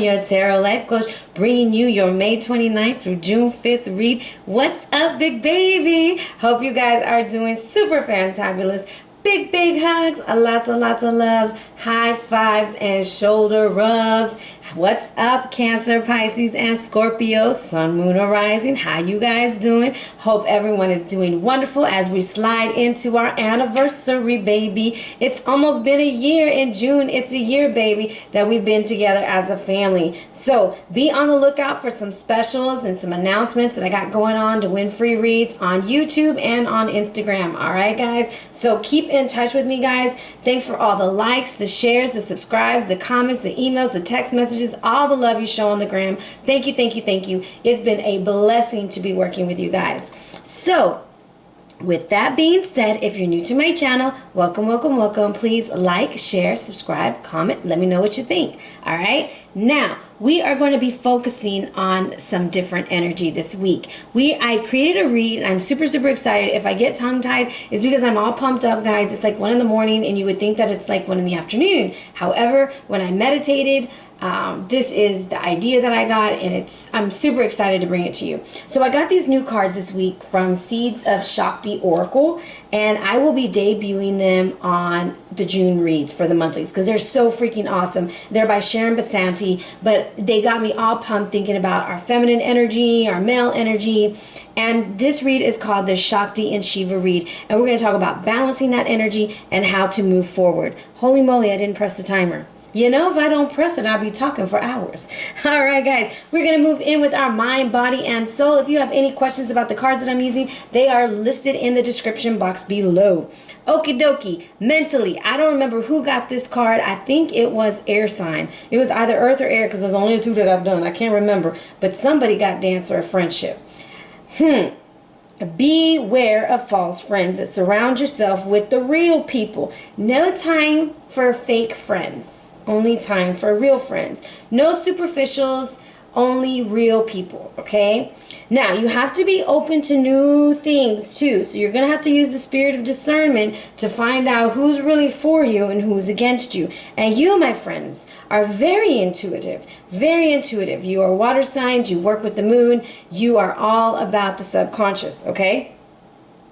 your tarot life coach, bringing you your May 29th through June 5th read. What's up, big baby? Hope you guys are doing super fantabulous. Big, big hugs, lots of loves, high fives, and shoulder rubs. What's up, Cancer, Pisces, and Scorpio, Sun, Moon, or Rising? How you guys doing? Hope everyone is doing wonderful as we slide into our anniversary, baby. It's almost been a year in June. It's a year, baby, that we've been together as a family. So be on the lookout for some specials and some announcements that I got going on to win free reads on YouTube and on Instagram. All right, guys? So keep in touch with me, guys. Thanks for all the likes, the shares, the subscribes, the comments, the emails, the text messages, all the love you show on the gram. Thank you, thank you, thank you. It's been a blessing to be working with you guys. So, with that being said, if you're new to my channel, welcome, welcome, welcome. Please like, share, subscribe, comment. Let me know what you think. All right? Now, we are going to be focusing on some different energy this week. I created a read, and I'm super, super excited. If I get tongue-tied, it's because I'm all pumped up, guys. It's like 1 in the morning, and you would think that it's like 1 in the afternoon. However, when I meditated, this is the idea that I got, and I'm super excited to bring it to you. So I got these new cards this week from Seeds of Shakti Oracle, and I will be debuting them on the June reads for the monthlies because they're so freaking awesome. They're by Sharon Basanti, but they got me all pumped thinking about our feminine energy, our male energy. And this read is called the Shakti and Shiva read, and we're going to talk about balancing that energy and how to move forward. Holy moly, I didn't press the timer. You know, if I don't press it, I'll be talking for hours. All right, guys, we're going to move in with our mind, body, and soul. If you have any questions about the cards that I'm using, they are listed in the description box below. Okie dokie, mentally, I don't remember who got this card. I think it was air sign. It was either earth or air because there's only 2 that I've done. I can't remember. But somebody got dancer or friendship. Beware of false friends that surround yourself with the real people. No time for fake friends. Only time for real friends. No superficials, only real people, okay? Now, you have to be open to new things too. So you're going to have to use the spirit of discernment to find out who's really for you and who's against you. And you, my friends, are very intuitive. Very intuitive. You are water signs. You work with the moon. You are all about the subconscious, okay?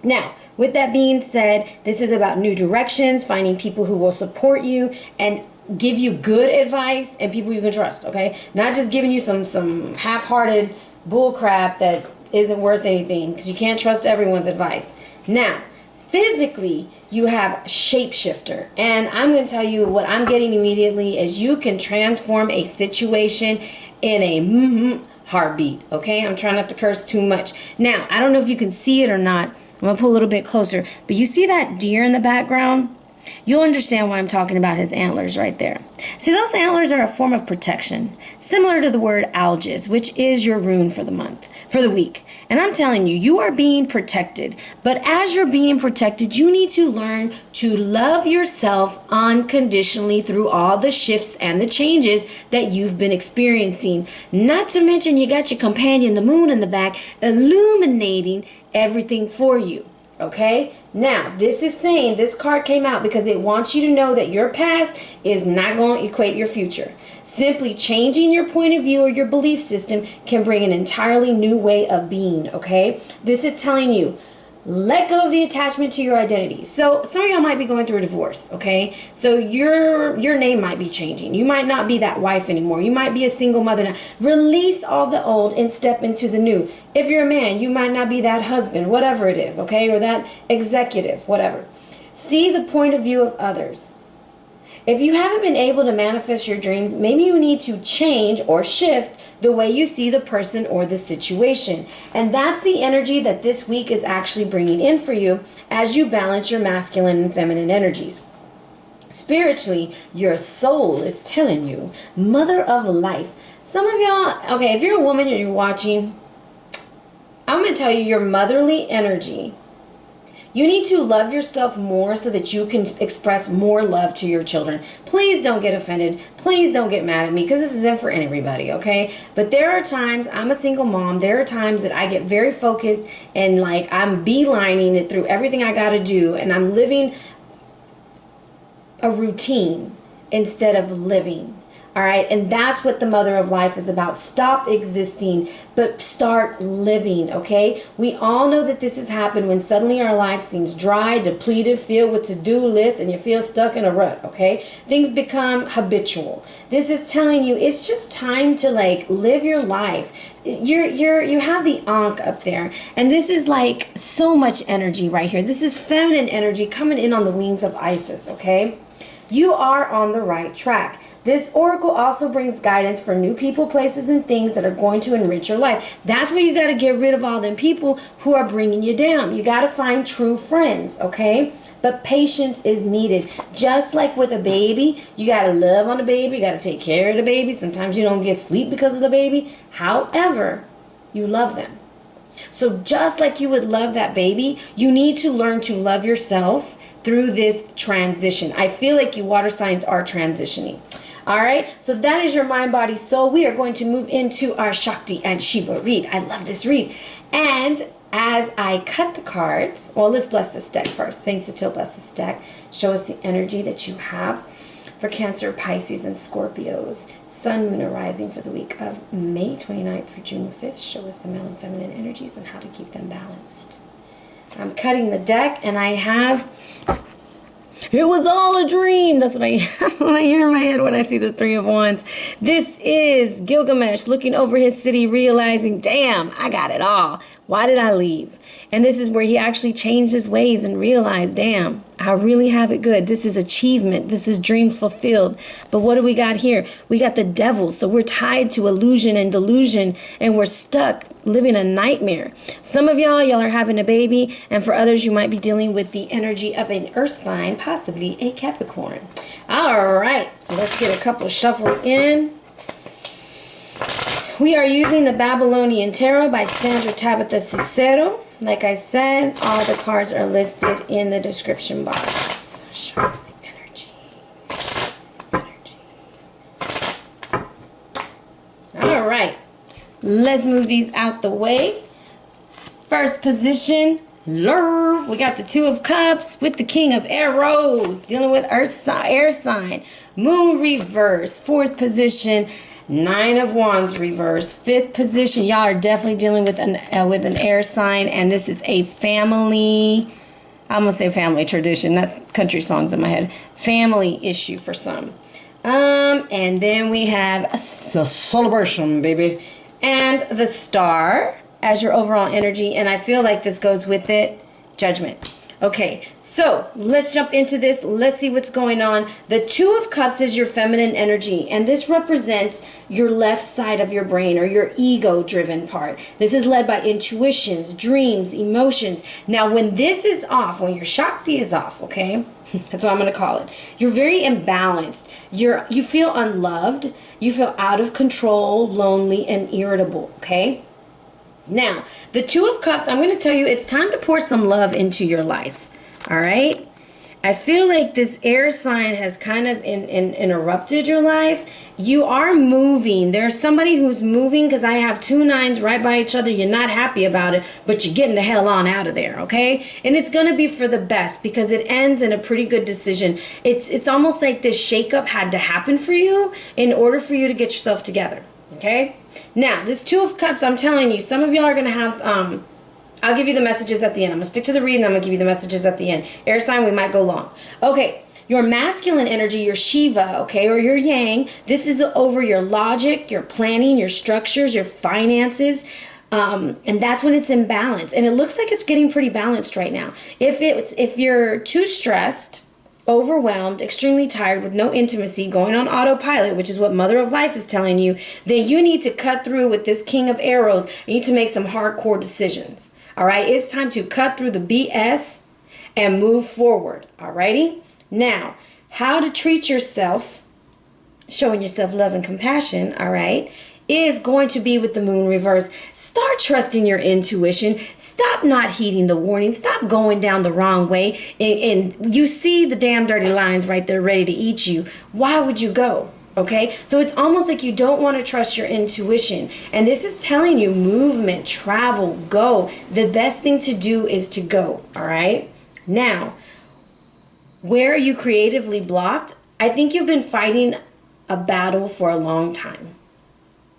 Now, with that being said, this is about new directions, finding people who will support you and give you good advice and people you can trust, okay? Not just giving you some half-hearted bull crap that isn't worth anything, because you can't trust everyone's advice. Now, physically, you have shapeshifter, and I'm going to tell you what I'm getting immediately is you can transform a situation in a heartbeat, okay? I'm trying not to curse too much. Now, I don't know if you can see it or not. I'm going to pull a little bit closer, but you see that deer in the background? You'll understand why I'm talking about his antlers right there. See, those antlers are a form of protection, similar to the word algiz, which is your rune for the month, for the week. And I'm telling you, you are being protected. But as you're being protected, you need to learn to love yourself unconditionally through all the shifts and the changes that you've been experiencing. Not to mention, you got your companion, the moon, in the back, illuminating everything for you. Okay? Now, this is saying, this card came out because it wants you to know that your past is not going to equate your future. Simply changing your point of view or your belief system can bring an entirely new way of being, okay? This is telling you, let go of the attachment to your identity. So some of y'all might be going through a divorce, okay? So your name might be changing. You might not be that wife anymore. You might be a single mother now. Release all the old and step into the new. If you're a man, you might not be that husband, whatever it is, okay? Or that executive, whatever. See the point of view of others. If you haven't been able to manifest your dreams, maybe you need to change or shift the way you see the person or the situation. And that's the energy that this week is actually bringing in for you as you balance your masculine and feminine energies. Spiritually, your soul is telling you, mother of life. Some of y'all, okay, if you're a woman and you're watching, I'm going to tell you your motherly energy. You need to love yourself more so that you can express more love to your children. Please don't get offended. Please don't get mad at me because this isn't for everybody, okay? But there are times, I'm a single mom, there are times that I get very focused and like I'm beelining it through everything I got to do, and I'm living a routine instead of living. All right, and that's what the mother of life is about. Stop existing, but start living, okay? We all know that this has happened when suddenly our life seems dry, depleted, filled with to-do lists, and you feel stuck in a rut, okay? Things become habitual. This is telling you it's just time to like live your life. You have the Ankh up there, and this is like so much energy right here. This is feminine energy coming in on the wings of Isis, okay? You are on the right track. This oracle also brings guidance for new people, places, and things that are going to enrich your life. That's where you got to get rid of all them people who are bringing you down. You got to find true friends, okay? But patience is needed. Just like with a baby, you got to love on the baby. You got to take care of the baby. Sometimes you don't get sleep because of the baby. However, you love them. So just like you would love that baby, you need to learn to love yourself through this transition. I feel like you water signs are transitioning. All right, so that is your mind, body, soul. We are going to move into our Shakti and Shiva read. I love this read. And as I cut the cards, well, let's bless this deck first. Saint Satil, bless this deck. Show us the energy that you have for Cancer, Pisces, and Scorpios. Sun, Moon, and Rising for the week of May 29th through June 5th. Show us the male and feminine energies and how to keep them balanced. I'm cutting the deck, and I have... It was all a dream. That's what I hear in my head when I see the Three of Wands. This is Gilgamesh looking over his city, realizing, damn, I got it all. Why did I leave? And this is where he actually changed his ways and realized, damn, I really have it good. This is achievement. This is dream fulfilled. But what do we got here? We got the devil. So we're tied to illusion and delusion, and we're stuck living a nightmare. Some of y'all are having a baby, and for others, you might be dealing with the energy of an earth sign, possibly a Capricorn. All right, let's get a couple shuffles in. We are using the Babylonian Tarot by Sandra, Tabatha, Cicero. Like I said, all the cards are listed in the description box. Show us the energy. Show us the energy. All right. Let's move these out the way. First position, love. We got the Two of Cups with the King of Arrows. Dealing with air sign. Moon reverse. Fourth position, Nine of Wands reverse. Fifth position, y'all are definitely dealing with an air sign, and this is a family, I'm gonna say family tradition. That's country songs in my head. Family issue for some. And then we have a celebration, baby, and the Star as your overall energy, and I feel like this goes with it. Judgment. Okay, so let's jump into this. Let's see what's going on. The Two of Cups is your feminine energy, and this represents your left side of your brain, or your ego-driven part. This is led by intuitions, dreams, emotions. Now, when this is off, when your Shakti is off, okay, that's what I'm going to call it, you're very imbalanced. You feel unloved. You feel out of control, lonely, and irritable, okay? Now, the Two of Cups, I'm going to tell you, it's time to pour some love into your life, all right? I feel like this air sign has kind of interrupted your life. You are moving. There's somebody who's moving, because I have two nines right by each other. You're not happy about it, but you're getting the hell on out of there, okay? And it's going to be for the best, because it ends in a pretty good decision. It's almost like this shakeup had to happen for you in order for you to get yourself together, okay? Now, this Two of Cups, I'm telling you, some of y'all are going to have, I'll give you the messages at the end. I'm going to stick to the reading. I'm going to give you the messages at the end. Air sign, we might go long. Okay, your masculine energy, your Shiva, okay, or your Yang, this is over your logic, your planning, your structures, your finances, and that's when it's in balance. And it looks like it's getting pretty balanced right now. If you're too stressed, overwhelmed, extremely tired, with no intimacy, going on autopilot, which is what Mother of Life is telling you, then you need to cut through with this King of Arrows. You need to make some hardcore decisions. All right, it's time to cut through the BS and move forward. All righty. Now, how to treat yourself, showing yourself love and compassion, all right, is going to be with the Moon reverse. Start trusting your intuition. Stop not heeding the warning. Stop going down the wrong way. And you see the damn dirty lines right there ready to eat you. Why would you go? Okay, so it's almost like you don't want to trust your intuition. And this is telling you movement, travel, go. The best thing to do is to go. All right. Now, where are you creatively blocked? I think you've been fighting a battle for a long time.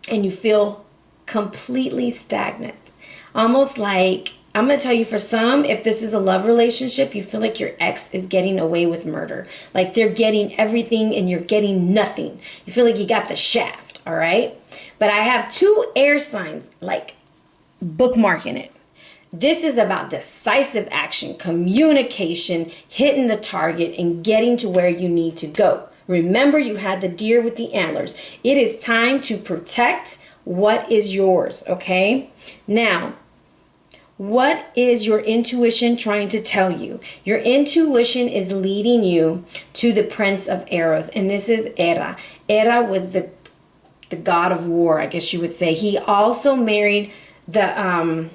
And you feel completely stagnant. Almost like, I'm going to tell you, for some, if this is a love relationship, you feel like your ex is getting away with murder. Like they're getting everything and you're getting nothing. You feel like you got the shaft, all right? But I have 2 air signs, like bookmarking it. This is about decisive action, communication, hitting the target, and getting to where you need to go. Remember, you had the deer with the antlers. It is time to protect what is yours, okay? Now, what is your intuition trying to tell you? Your intuition is leading you to the Prince of Arrows, and this is Hera. Hera was the god of war, I guess you would say. He also married the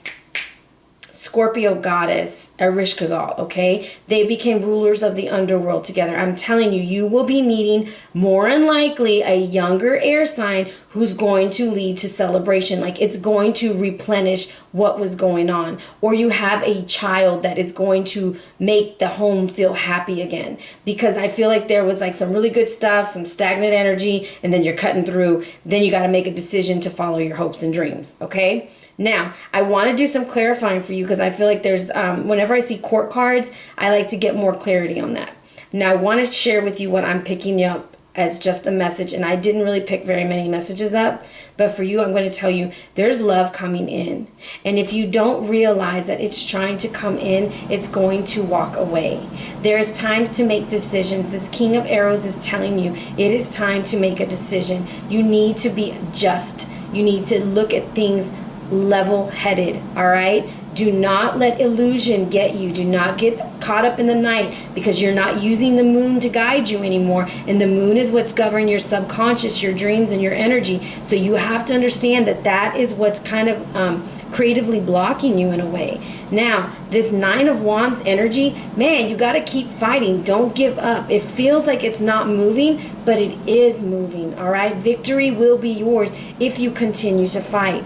Scorpio goddess Ereshkigal, okay? They became rulers of the underworld together. I'm telling you, you will be meeting more than likely a younger air sign who's going to lead to celebration. Like it's going to replenish what was going on. Or you have a child that is going to make the home feel happy again. Because I feel like there was like some really good stuff, some stagnant energy, and then you're cutting through. Then you got to make a decision to follow your hopes and dreams, okay? Now, I want to do some clarifying for you because I feel like there's, whenever I see court cards, I like to get more clarity on that. Now, I want to share with you what I'm picking up as just a message, and I didn't really pick very many messages up, but for you, I'm going to tell you there's love coming in. And if you don't realize that it's trying to come in, it's going to walk away. There's times to make decisions. This King of Arrows is telling you it is time to make a decision. You need to be just. You need to look at things level-headed, all right? Do not let illusion get you. Do not get caught up in the night because you're not using the moon to guide you anymore. And the moon is what's governing your subconscious, your dreams, and your energy. So you have to understand that that is what's kind of creatively blocking you in a way. Now, this 9 of Wands energy, man, you got to keep fighting. Don't give up. It feels like it's not moving, but it is moving, all right? Victory will be yours if you continue to fight.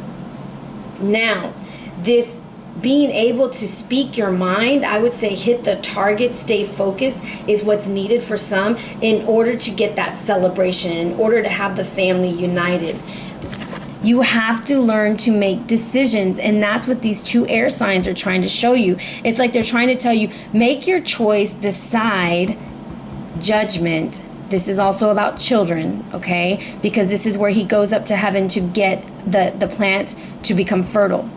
Now, this being able to speak your mind, I would say hit the target, stay focused, is what's needed for some in order to get that celebration, in order to have the family united. You have to learn to make decisions, and that's what these 2 air signs are trying to show you. It's like they're trying to tell you, make your choice, decide, judgment. This is also about children, okay? Because this is where he goes up to heaven to get the plant to become fertile.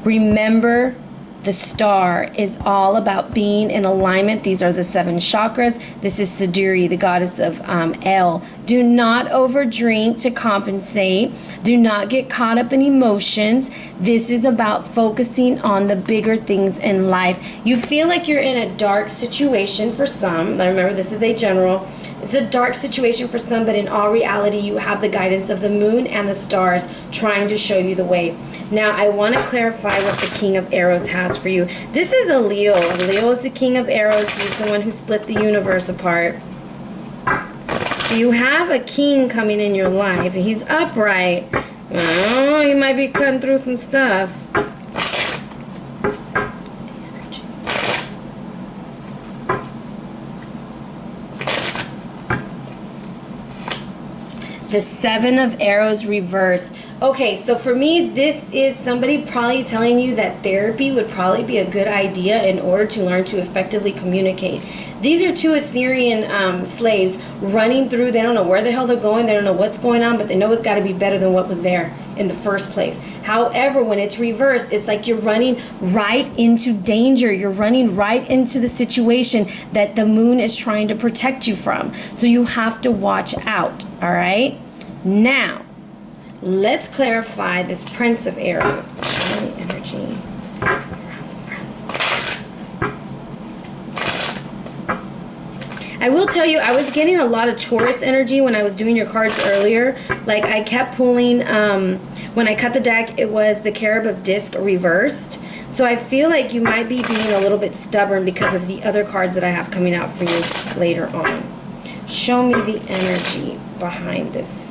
Remember, the star is all about being in alignment. These are the 7 chakras. This is Saduri, the goddess of El. Do not overdrink to compensate. Do not get caught up in emotions. This is about focusing on the bigger things in life. You feel like you're in a dark situation for some. Now remember, this is a general. It's a dark situation for some, but in all reality, you have the guidance of the moon and the stars trying to show you the way. Now, I want to clarify what the King of Arrows has for you. This is a Leo. Leo is the King of Arrows. He's the one who split the universe apart. So you have a king coming in your life. He's upright. Oh, he might be cutting through some stuff. The 7 of Arrows reversed. Okay, so for me, this is somebody probably telling you that therapy would probably be a good idea in order to learn to effectively communicate. These are 2 Assyrian slaves running through. They don't know where the hell they're going. They don't know what's going on, but they know it's got to be better than what was there in the first place. However, when it's reversed, it's like you're running right into danger. You're running right into the situation that the moon is trying to protect you from. So you have to watch out, all right? Now, let's clarify this Prince of Arrows. Show me energy around the Prince of Arrows. I will tell you, I was getting a lot of Taurus energy when I was doing your cards earlier. Like, I kept pulling, when I cut the deck, it was the Cherub of Disc reversed. So I feel like you might be being a little bit stubborn because of the other cards that I have coming out for you later on. Show me the energy behind this.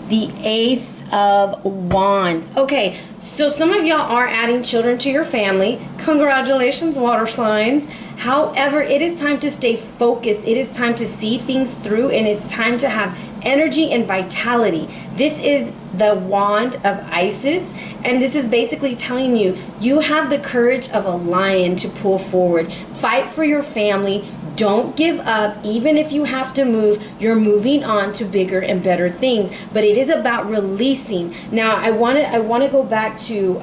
The Ace of Wands. Okay, so some of y'all are adding children to your family. Congratulations, water signs. However, it is time to stay focused. It is time to see things through, and it's time to have energy and vitality. This is the wand of Isis, and this is basically telling you, you have the courage of a lion to pull forward. Fight for your family. Don't give up. Even if you have to move, you're moving on to bigger and better things. But it is about releasing. Now, I want to go back to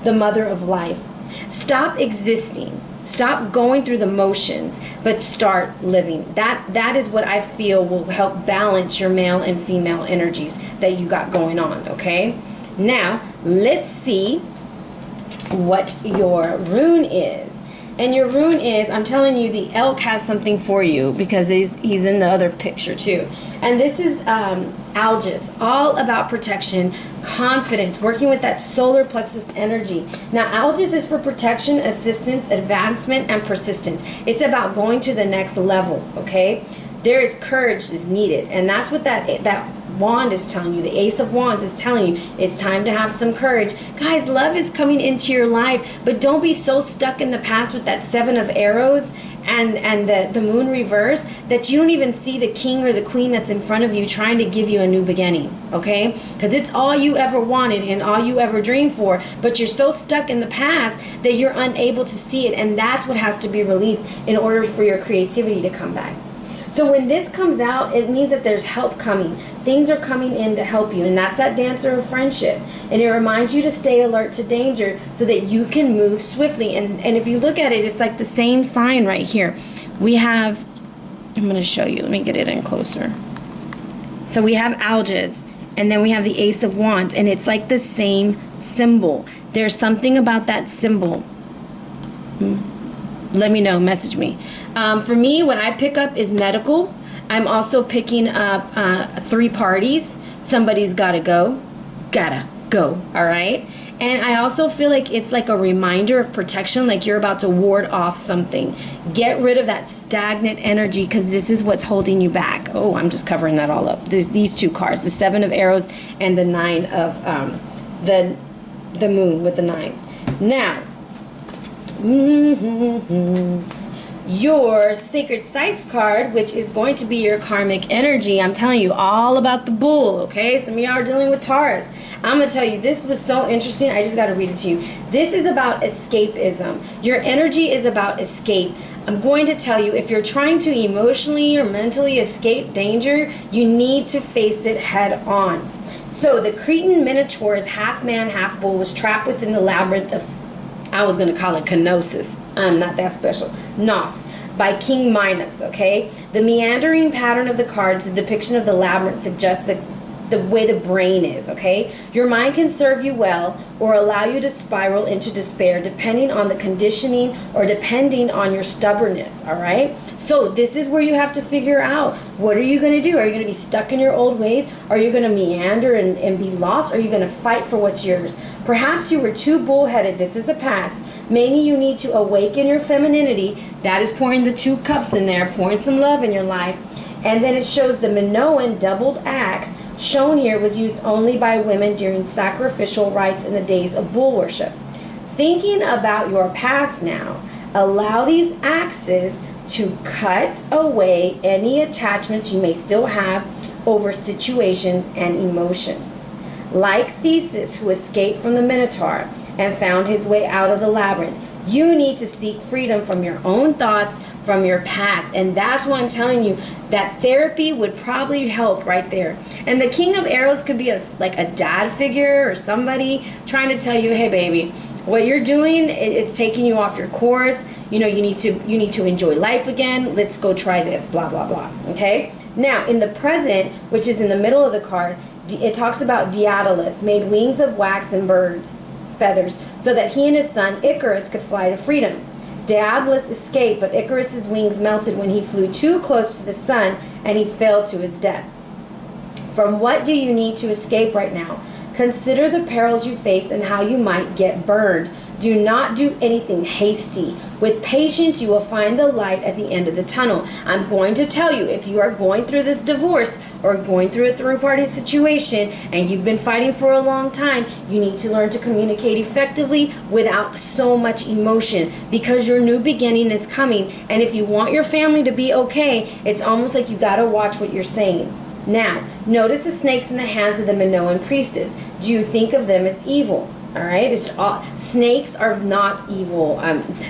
the mother of life. Stop existing. Stop going through the motions, but start living. That is what I feel will help balance your male and female energies that you got going on, okay? Now, let's see what your rune is. And your rune is, I'm telling you, the elk has something for you, because he's in the other picture too. And this is Algis, all about protection, confidence, working with that solar plexus energy. Now, Algis is for protection, assistance, advancement, and persistence. It's about going to the next level, okay? There is courage is needed, and that's what that wand is telling you. The Ace of Wands is telling you it's time to have some courage. Guys, love is coming into your life, but don't be so stuck in the past with that Seven of Arrows and the moon reverse that you don't even see the king or the queen that's in front of you trying to give you a new beginning, okay? Because it's all you ever wanted and all you ever dreamed for, but you're so stuck in the past that you're unable to see it, and that's what has to be released in order for your creativity to come back. So when this comes out, it means that there's help coming. Things are coming in to help you, and that's that dancer of friendship. And it reminds you to stay alert to danger so that you can move swiftly. And if you look at it, it's like the same sign right here. We have, I'm going to show you. Let me get it in closer. So we have Algis, and then we have the Ace of Wands, and it's like the same symbol. There's something about that symbol. Let me know, message me. For me, what I pick up is medical. I'm also picking up 3 parties. Somebody's gotta go, all right? And I also feel like it's like a reminder of protection, like you're about to ward off something. Get rid of that stagnant energy, because this is what's holding you back. Oh, I'm just covering that all up. These 2 cards, the 7 of Arrows and the 9 of the moon with the 9. Now, your Sacred Sites card, which is going to be your karmic energy. I'm telling you all about the bull, okay? Some of y'all are dealing with Taurus. I'm going to tell you, this was so interesting. I just got to read it to you. This is about escapism. Your energy is about escape. I'm going to tell you, if you're trying to emotionally or mentally escape danger, you need to face it head on. So the Cretan Minotaur is half man, half bull, was trapped within the labyrinth of, I was going to call it kenosis. I'm not that special. Nos, by King Minos, okay? The meandering pattern of the cards, the depiction of the labyrinth suggests the way the brain is, okay? Your mind can serve you well or allow you to spiral into despair depending on the conditioning or depending on your stubbornness, all right? So this is where you have to figure out, what are you going to do? Are you going to be stuck in your old ways? Are you going to meander and be lost? Or are you going to fight for what's yours? Perhaps you were too bullheaded. This is the past. Maybe you need to awaken your femininity. That is pouring the 2 cups in there, pouring some love in your life. And then it shows the Minoan doubled axe shown here was used only by women during sacrificial rites in the days of bull worship. Thinking about your past now, allow these axes to cut away any attachments you may still have over situations and emotions. Like Theseus, who escaped from the Minotaur and found his way out of the labyrinth, you need to seek freedom from your own thoughts, from your past. And that's why I'm telling you that therapy would probably help right there. And the King of Arrows could be like a dad figure or somebody trying to tell you, hey baby, what you're doing, it's taking you off your course. You know, you need to enjoy life again. Let's go try this, blah, blah, blah. Okay? Now, in the present, which is in the middle of the card, it talks about Daedalus made wings of wax and birds' feathers so that he and his son Icarus could fly to freedom. Daedalus escaped, but Icarus's wings melted when he flew too close to the sun and he fell to his death. From what do you need to escape right now? Consider the perils you face and how you might get burned. Do not do anything hasty. With patience, you will find the light at the end of the tunnel. I'm going to tell you, if you are going through this divorce or going through a third-party situation and you've been fighting for a long time, you need to learn to communicate effectively without so much emotion, because your new beginning is coming. And if you want your family to be okay, it's almost like you got to watch what you're saying. Now, notice the snakes in the hands of the Minoan priestess. Do you think of them as evil? All right, snakes are not evil.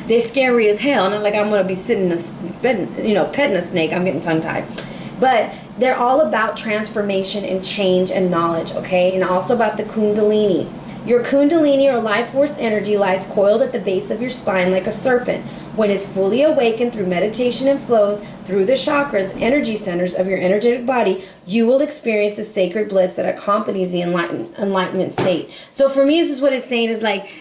They're scary as hell. Not like I'm gonna be sitting in a bed, petting a snake. I'm getting tongue-tied. But they're all about transformation and change and knowledge, okay? And also about the Kundalini. Your Kundalini or life force energy lies coiled at the base of your spine like a serpent. When it's fully awakened through meditation and flows through the chakras, energy centers of your energetic body, you will experience the sacred bliss that accompanies the enlightenment state. So for me, this is what it's saying is like,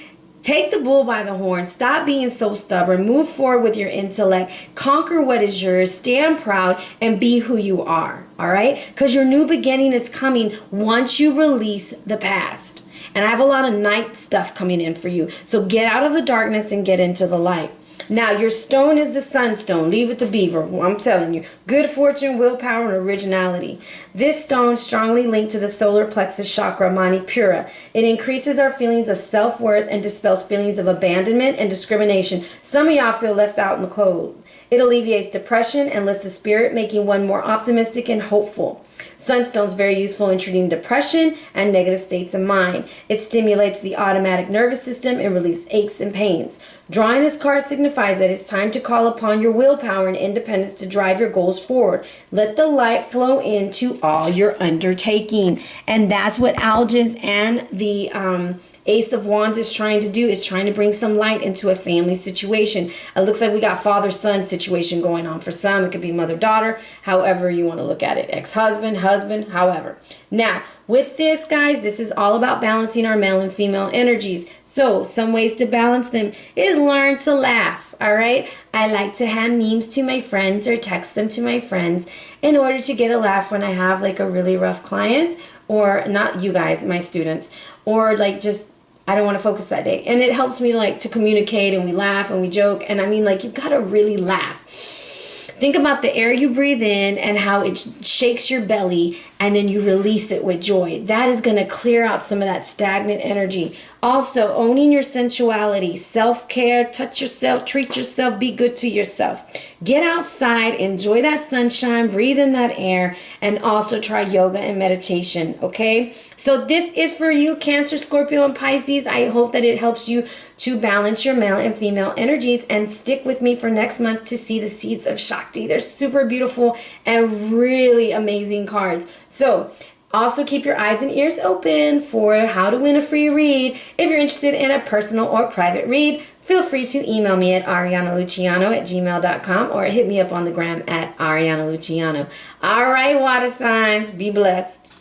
take the bull by the horn. Stop being so stubborn. Move forward with your intellect. Conquer what is yours. Stand proud and be who you are. All right? Because your new beginning is coming once you release the past. And I have a lot of night stuff coming in for you. So get out of the darkness and get into the light. Now, your stone is the sunstone. Leave it to Beaver. I'm telling you. Good fortune, willpower, and originality. This stone strongly linked to the solar plexus chakra, Manipura. It increases our feelings of self-worth and dispels feelings of abandonment and discrimination. Some of y'all feel left out in the cold. It alleviates depression and lifts the spirit, making one more optimistic and hopeful. Sunstone is very useful in treating depression and negative states of mind. It stimulates the automatic nervous system and relieves aches and pains. Drawing this card signifies that it's time to call upon your willpower and independence to drive your goals forward. Let the light flow into all your undertaking. And that's what Algis and the Ace of Wands is trying to do, is trying to bring some light into a family situation. It looks like we got father-son situation going on. For some, it could be mother-daughter, however you want to look at it. Ex-husband, husband, however. Now, with this, guys, this is all about balancing our male and female energies. So, some ways to balance them is learn to laugh, all right? I like to hand memes to my friends or text them to my friends in order to get a laugh when I have like a really rough client, or not you guys, my students, or like just I don't want to focus that day. And it helps me like to communicate, and we laugh and we joke. And I mean, like, you got to really laugh. Think about the air you breathe in and how it shakes your belly, and then you release it with joy. That is going to clear out some of that stagnant energy. Also, owning your sensuality, self-care, touch yourself, treat yourself, be good to yourself. Get outside, enjoy that sunshine, breathe in that air, and also try yoga and meditation, okay? So this is for you, Cancer, Scorpio, and Pisces. I hope that it helps you to balance your male and female energies, and stick with me for next month to see the Seeds of Shakti. They're super beautiful and really amazing cards. So also keep your eyes and ears open for how to win a free read. If you're interested in a personal or private read, feel free to email me at arianaluciano@gmail.com or hit me up on the gram at arianaluciano. All right, water signs, be blessed.